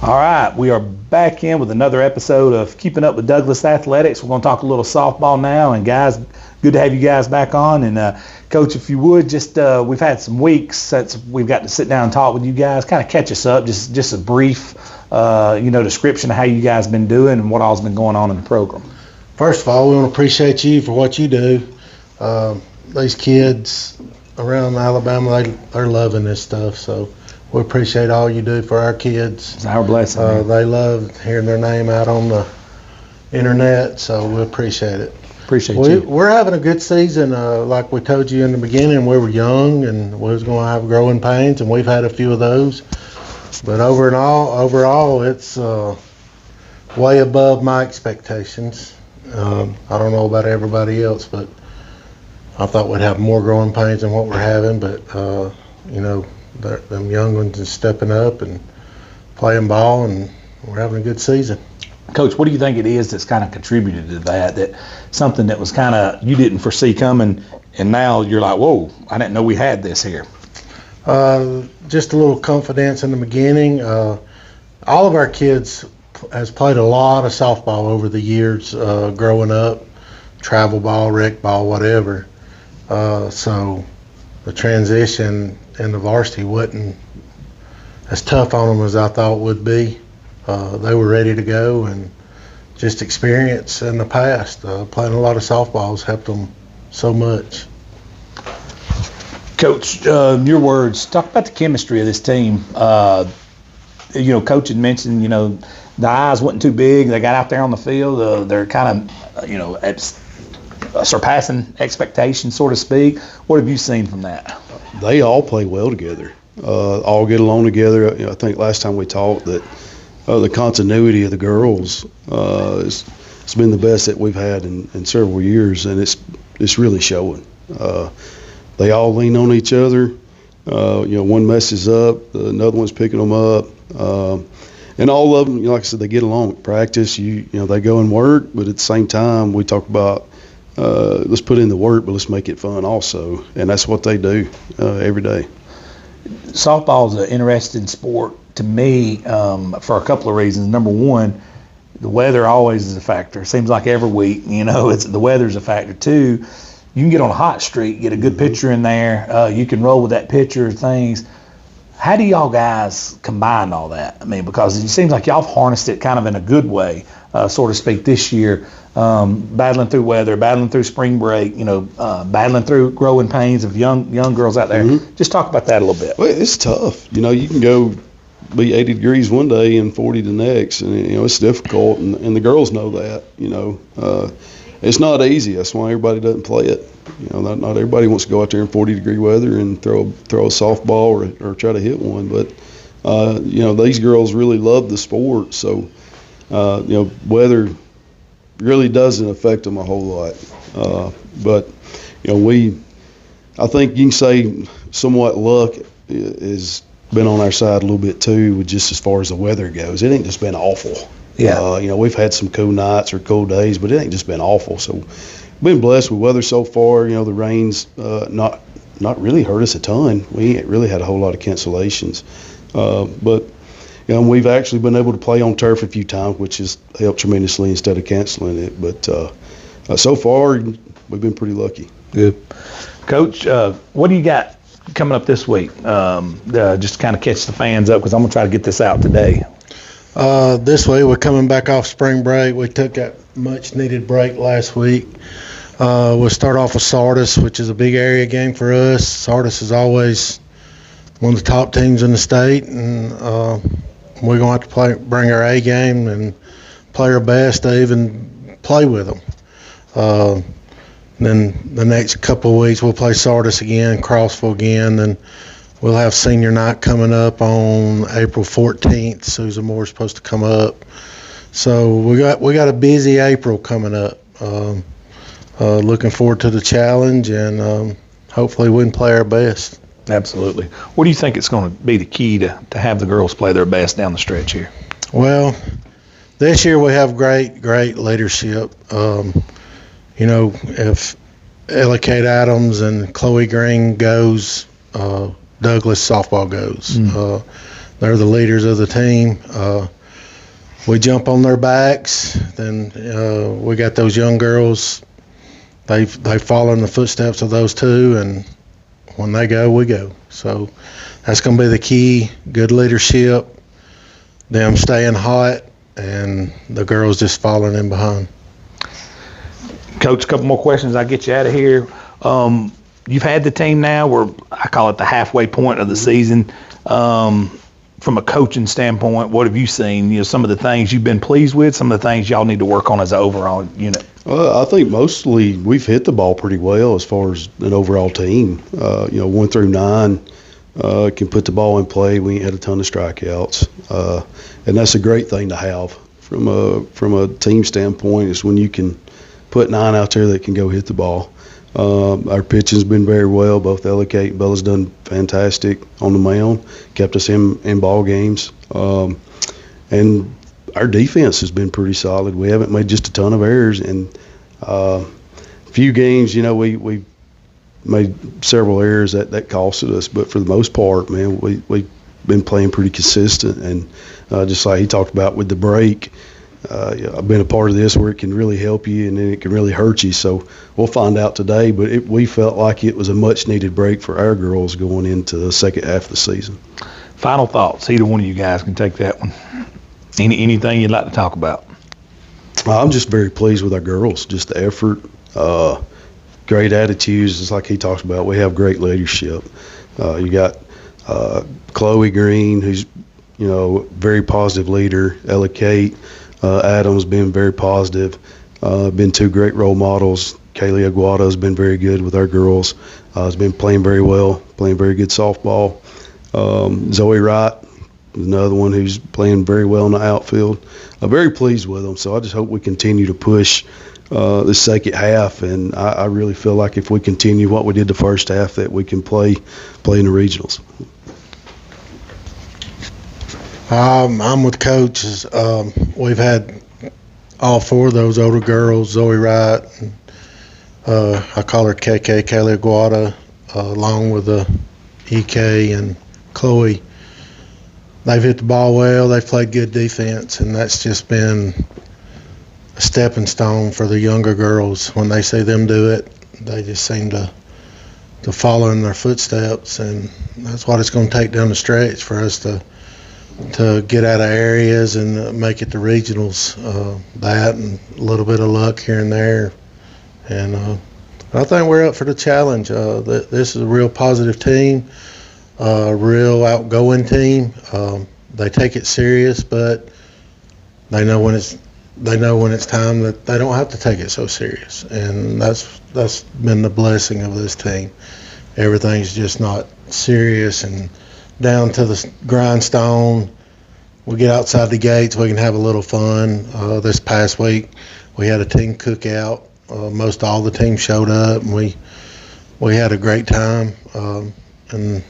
All right, we are back in with another episode of Keeping Up with Douglas Athletics. We're going to talk a little softball now, and guys, good to have you guys back on. And Coach, if you would, just we've had some weeks since we've got to sit down and talk with you guys. Kind of catch us up, just a brief, description of how you guys been doing and what all's been going on in the program. First of all, we want to appreciate you for what you do. These kids around Alabama, they're loving this stuff, so we appreciate all you do for our kids. It's our blessing. They love hearing their name out on the internet, so we appreciate it. Appreciate you. We're having a good season. Like we told you in the beginning, we were young and we was going to have growing pains, and we've had a few of those. But overall, it's way above my expectations. I don't know about everybody else, but I thought we'd have more growing pains than what we're having. But them young ones are stepping up and playing ball, and we're having a good season. Coach, what do you think it is that's kind of contributed to that something that was kind of you didn't foresee coming, and now you're like, whoa, I didn't know we had this here? Just a little confidence in the beginning. All of our kids has played a lot of softball over the years, growing up, travel ball, rec ball, whatever. So the transition in the varsity wasn't as tough on them as I thought it would be. They were ready to go, and just experience in the past. Playing a lot of softballs helped them so much. Coach, your words, talk about the chemistry of this team. Coach had mentioned, the eyes wasn't too big. They got out there on the field. They're kind of, surpassing expectations, so to speak. What have you seen from that? They all play well together, all get along together. I think last time we talked that the continuity of the girls it's been the best that we've had in several years, and it's really showing. They all lean on each other. One messes up, another one's picking them up, and all of them, like I said, they get along at practice. They go and work, but at the same time, we talk about let's put in the work, but let's make it fun also, and that's what they do every day. Softball is an interesting sport to me for a couple of reasons. Number one, the weather always is a factor. It seems like every week, the weather's a factor. Two, you can get on a hot streak, get a good pitcher in there. You can roll with that pitcher, things. How do y'all guys combine all that? I mean, because it seems like y'all have harnessed it kind of in a good way, so to speak, this year, battling through weather, battling through spring break, battling through growing pains of young girls out there. Mm-hmm. Just talk about that a little bit. Well, it's tough. You can go be 80 degrees one day and 40 the next, and it's difficult, and the girls know that. It's not easy. That's why everybody doesn't play it. Not everybody wants to go out there in 40-degree weather and throw a softball or try to hit one. But these girls really love the sport, so weather really doesn't affect them a whole lot. But I think you can say somewhat luck has been on our side a little bit too, with just as far as the weather goes. It ain't just been awful. Yeah. We've had some cool nights or cool days, but it ain't just been awful. So been blessed with weather so far. The rain's not really hurt us a ton. We ain't really had a whole lot of cancellations. But we've actually been able to play on turf a few times, which has helped tremendously instead of canceling it. But so far, we've been pretty lucky. Good. Coach, what do you got coming up this week? Just to kind of catch the fans up, because I'm going to try to get this out today. This week, we're coming back off spring break. We took that much-needed break last week. We'll start off with Sardis, which is a big area game for us. Sardis is always one of the top teams in the state, and we're going to have to bring our A game and play our best to even play with them. Then the next couple of weeks, we'll play Sardis again, Crossville again, and we'll have senior night coming up on April 14th. Susan Moore's supposed to come up. So we got a busy April coming up. Looking forward to the challenge, and hopefully we can play our best. Absolutely. What do you think it's going to be the key to have the girls play their best down the stretch here? Well, this year we have great leadership. If Ella Kate Adams and Chloe Green goes, Douglas softball goes. They're the leaders of the team. We jump on their backs. Then we got those young girls. They follow in the footsteps of those two, and when they go, we go. So that's going to be the key. Good leadership, them staying hot, and the girls just following in behind. Coach, a couple more questions. I'll get you out of here. You've had the team now, where I call it the halfway point of the season. From a coaching standpoint, what have you seen? You know, some of the things you've been pleased with, some of the things y'all need to work on as an overall unit. I think mostly we've hit the ball pretty well as far as an overall team. 1 through 9 can put the ball in play. We ain't had a ton of strikeouts, and that's a great thing to have from a team standpoint. Is when you can put 9 out there that can go hit the ball. Our pitching's been very well. Both Kate and Bella's done fantastic on the mound, kept us in ball games. And our defense has been pretty solid. We haven't made just a ton of errors. And a few games, we made several errors that costed us. But for the most part, man, we've been playing pretty consistent. And just like he talked about with the break, I've been a part of this where it can really help you and then it can really hurt you. So we'll find out today. But we felt like it was a much-needed break for our girls going into the second half of the season. Final thoughts. Either one of you guys can take that one. Anything you'd like to talk about? I'm just very pleased with our girls. Just the effort, great attitudes. Just like he talks about, we have great leadership. You got Chloe Green, who's very positive leader. Ella Kate. Adam's been very positive, been 2 great role models. Kaylee Aguado has been very good with our girls. Has been playing very well, playing very good softball. Zoe Wright is another one who's playing very well in the outfield. I'm very pleased with them, so I just hope we continue to push the second half, and I really feel like if we continue what we did the first half, that we can play in the regionals. I'm with coaches. We've had all 4 of those older girls, Zoe Wright, and, I call her KK, Kaylee Aguada, along with EK and Chloe. They've hit the ball well. They've played good defense, and that's just been a stepping stone for the younger girls. When they see them do it, they just seem to follow in their footsteps, and that's what it's going to take down the stretch for us to get out of areas and make it to regionals. That and a little bit of luck here and there. And I think we're up for the challenge. This is a real positive team, a real outgoing team. They take it serious, but they know when it's time that they don't have to take it so serious. And that's been the blessing of this team. Everything's just not serious and down to the grindstone. We get outside the gates, we can have a little fun. This past week, we had a team cookout. Most all the team showed up, and we had a great time. And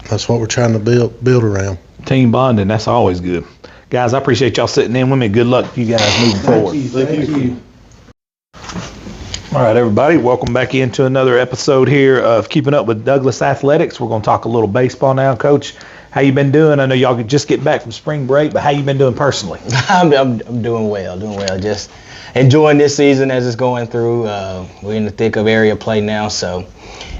that's what we're trying to build around. Team bonding, that's always good. Guys, I appreciate y'all sitting in with me. Good luck to you guys moving forward. Thank you. All right, everybody, welcome back into another episode here of Keeping Up with Douglas Athletics. We're going to talk a little baseball now. Coach, how you been doing? I know y'all could just get back from spring break, but how you been doing personally? I'm doing well. Just enjoying this season as it's going through. We're in the thick of area play now, so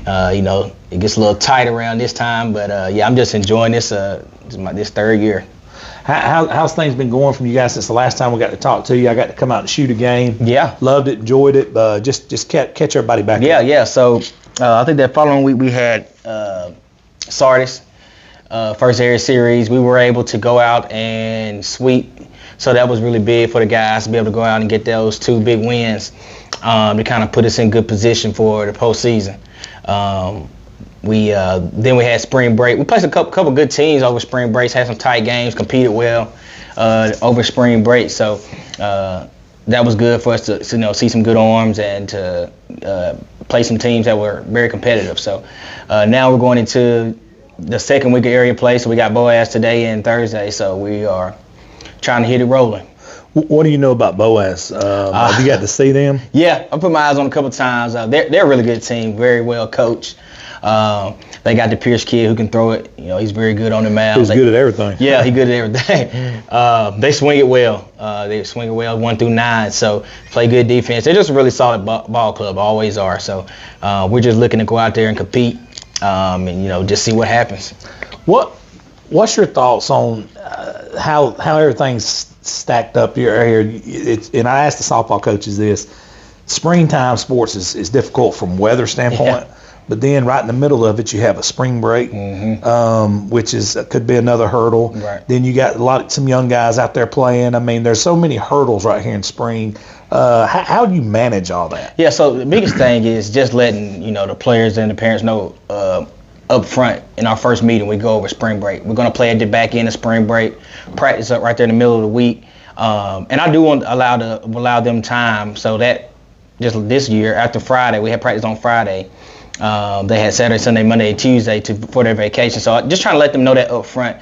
it gets a little tight around this time. But I'm just enjoying this. This 3rd year. How's things been going from you guys since the last time we got to talk to you? I got to come out and shoot a game. Yeah. Loved it, enjoyed it. Just catch everybody back. Yeah. So I think that following week we had Sardis, first area series. We were able to go out and sweep. So that was really big for the guys to be able to go out and get those 2 big wins to kind of put us in good position for the postseason. Then we had spring break. We played a couple good teams over spring breaks, had some tight games, competed well over spring break. So that was good for us to see some good arms and to play some teams that were very competitive. So now we're going into the second week of area play. So we got Boaz today and Thursday. So we are trying to hit it rolling. What do you know about Boaz? Have you got to see them? Yeah, I put my eyes on a couple times. They're a really good team, very well coached. They got the Pierce kid who can throw it. You know, he's very good on the mound. He's good at everything. Yeah, he's good at everything. They swing it well. They swing it well 1 through 9. So play good defense. They're just a really solid ball club. Always are. So we're just looking to go out there and compete, and you know, just see what happens. What's your thoughts on how everything's stacked up here? And I asked the softball coaches this. Springtime sports is difficult from weather standpoint, but then right in the middle of it you have a spring break, which could be another hurdle. Right. Then you got some young guys out there playing. I mean, there's so many hurdles right here in spring. How do you manage all that? Yeah, so the biggest thing is just letting, you know, the players and the parents know up front in our first meeting we go over spring break. We're going to play at the back end of spring break, practice up right there in the middle of the week. And I do want to allow them time so that just this year after Friday, we had practice on Friday. They had Saturday, Sunday, Monday, Tuesday for their vacation. So just trying to let them know that up front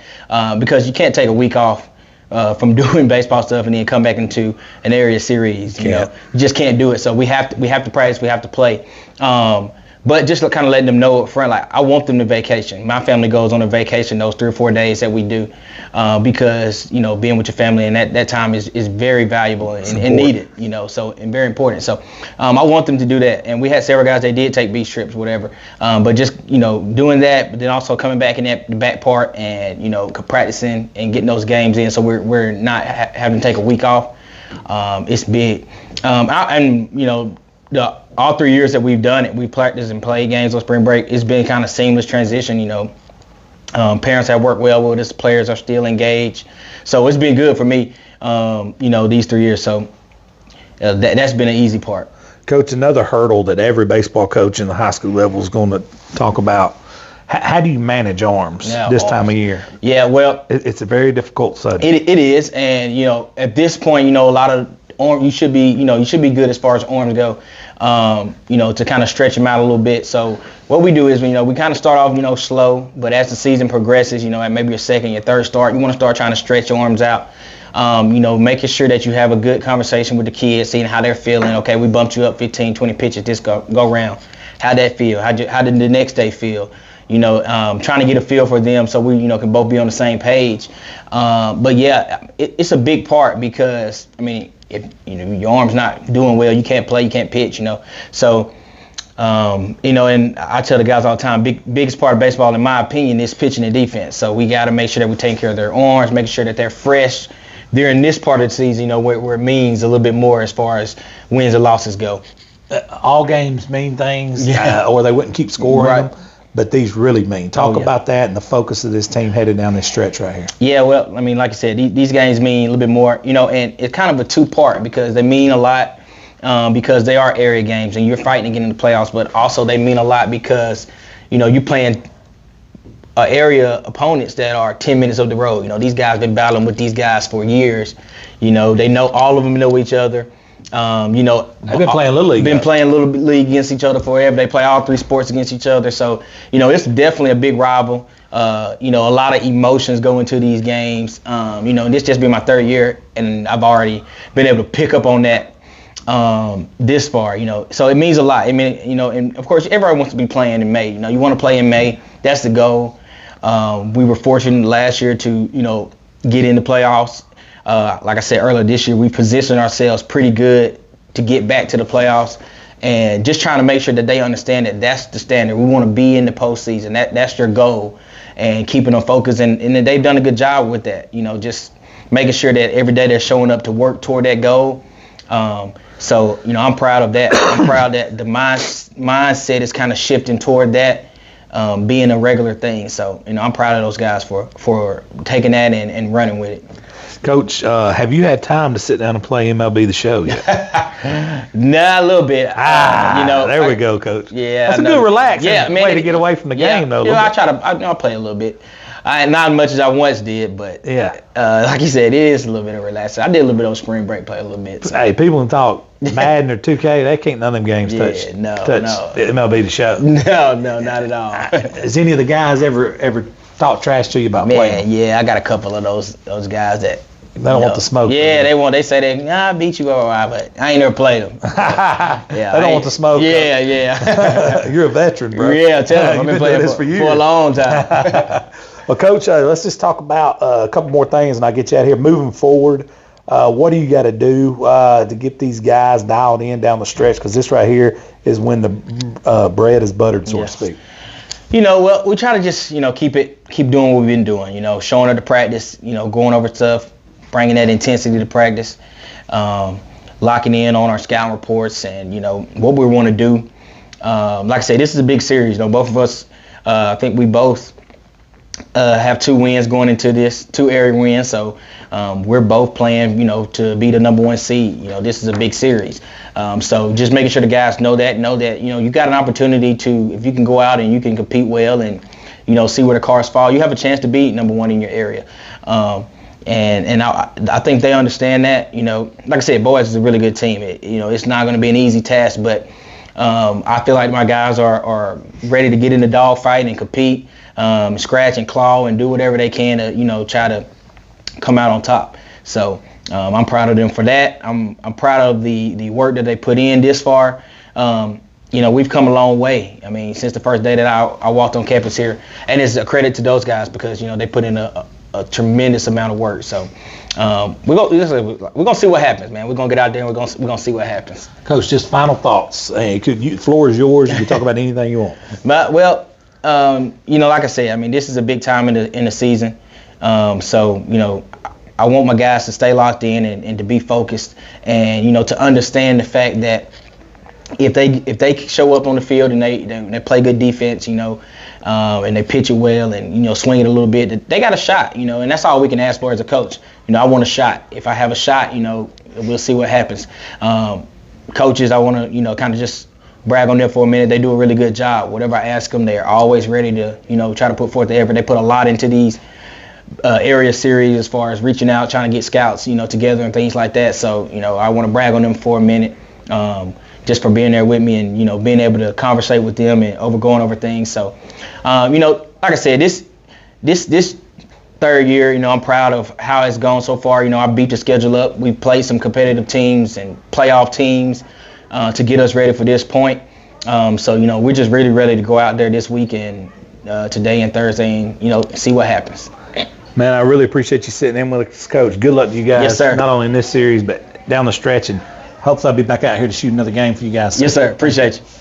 because you can't take a week off from doing baseball stuff and then come back into an area series. You know, you just can't do it. So we have to practice. We have to play. But just kind of letting them know up front, like I want them to vacation. My family goes on a vacation those 3 or 4 days that we do because, you know, being with your family and that time is very valuable and needed, you know, so and very important. So I want them to do that. And we had several guys that did take beach trips, whatever. But just, you know, doing that, but then also coming back in the back part and, you know, practicing and getting those games in so we're not having to take a week off. It's big. And, you know, all 3 years that we've done it, we practiced and played games on spring break. It's been kind of seamless transition, you know. Parents have worked well with us. Players are still engaged. So it's been good for me, you know, these 3 years. So that's been an easy part. Coach, another hurdle that every baseball coach in the high school level is going to talk about, how do you manage arms this time of year? Yeah, well. It's a very difficult subject. It is. And, you know, at this point, you know, a lot of arm, you should be good as far as arms go. You know, to kind of stretch them out a little bit. So what we do is, you know, we kind of start off, you know, slow, but as the season progresses, you know, at maybe your second, your third start, you want to start trying to stretch your arms out. You know, making sure that you have a good conversation with the kids, seeing how they're feeling. Okay, we bumped you up 15, 20 pitches this go round. How'd that feel? How did the next day feel? You know, trying to get a feel for them so we, you know, can both be on the same page. But yeah, it's a big part because, I mean, if you know your arm's not doing well, you can't play, you can't pitch, you know. So, you know, and I tell the guys all the time, biggest part of baseball, in my opinion, is pitching and defense. So we got to make sure that we take care of their arms, making sure that they're fresh during this part of the season, you know, where it means a little bit more as far as wins and losses go. All games mean things, or they wouldn't keep scoring them. But these really mean. Talk about that and the focus of this team headed down this stretch right here. Yeah, well, I mean, like I said, these games mean a little bit more, you know, and it's kind of a two-part because they mean a lot because they are area games and you're fighting to get into the playoffs, but also they mean a lot because, you know, you're playing area opponents that are 10 minutes up the road. You know, these guys been battling with these guys for years. You know, they know, all of them know each other. You know, they've been playing little league. Playing little league against each other forever. They play all 3 sports against each other. So, you know, it's definitely a big rival. You know, a lot of emotions go into these games. You know, and this just been my 3rd year, and I've already been able to pick up on that this far. You know, so it means a lot. I mean, you know, and of course, everybody wants to be playing in May. You know, you want to play in May. That's the goal. We were fortunate last year to, you know, get in the playoffs. Like I said earlier, this year we positioned ourselves pretty good to get back to the playoffs, and just trying to make sure that they understand that that's the standard. We want to be in the postseason. That's your goal, and keeping them focused. And they've done a good job with that. You know, just making sure that every day they're showing up to work toward that goal. So, you know, I'm proud of that. I'm proud that the mindset is kind of shifting toward that. Being a regular thing. So, you know, I'm proud of those guys for taking that and running with it. Coach, have you had time to sit down and play MLB The Show yet? Nah, a little bit. You know, there we go, Coach. Yeah, that's a good relaxing way to get away from the game, though. Yeah, I play a little bit. Not as much as I once did, but like you said, it is a little bit of relaxing. I did a little bit on spring break, play a little bit. So. Hey, people can talk Madden or 2K, they can't none of them games touch MLB The Show. No, not at all. Has any of the guys ever talked trash to you about playing? Yeah, I got a couple of those guys that They don't want the smoke. Yeah, they say I beat you all right, but I ain't never played them. Yeah, they don't want the smoke. Yeah. You're a veteran, bro. Yeah, tell them. I've been playing this for years. a long time. Well, Coach, let's just talk about a couple more things, and I'll get you out of here. Moving forward, what do you got to do to get these guys dialed in down the stretch? Because this right here is when the bread is buttered, so to speak. Well, we try to just, keep doing what we've been doing, showing up to practice, going over stuff, bringing that intensity to practice, locking in on our scouting reports and, what we want to do. Like I said, this is a big series. Both of us, I think we both have 2 wins going into this, 2 area wins. So we're both playing, to be the number 1 seed. This is a big series. So just making sure the guys know that, you got an opportunity to, if you can go out and you can compete well and, see where the cards fall, you have a chance to be number 1 in your area. And I think they understand that. Like I said, Boys is a really good team. It's not going to be an easy task, but I feel like my guys are ready to get in the dogfight and compete, scratch and claw and do whatever they can to, try to come out on top. So I'm proud of them for that. I'm proud of the work that they put in this far. We've come a long way. I mean, since the first day that I walked on campus here, and it's a credit to those guys because they put in a tremendous amount of work. So we're gonna see what happens, man. We're gonna get out there and we're gonna see what happens. Coach, just final thoughts. Hey, floor is yours. You can talk about anything you want. But like I said, I mean, this is a big time in the season. So I want my guys to stay locked in and to be focused and to understand the fact that if they show up on the field and they play good defense, and they pitch it well and swing it a little bit, they got a shot, and that's all we can ask for as a coach. I want a shot. If I have a shot, we'll see what happens. Coaches, I want to kind of just brag on them for a minute. They do a really good job. Whatever I ask them, they're always ready to try to put forth the effort. They put a lot into these area series as far as reaching out, trying to get scouts, together and things like that. So, I want to brag on them for a minute, just for being there with me and, being able to conversate with them and going over things. So, like I said, this third year, I'm proud of how it's gone so far. I beat the schedule up. We played some competitive teams and playoff teams to get us ready for this point. So, we're just really ready to go out there this weekend, today and Thursday, and, see what happens. Man, I really appreciate you sitting in with us, Coach. Good luck to you guys. Yes, sir. Not only in this series, but down the stretch. And hopefully I'll be back out here to shoot another game for you guys. Yes, sir. Appreciate you.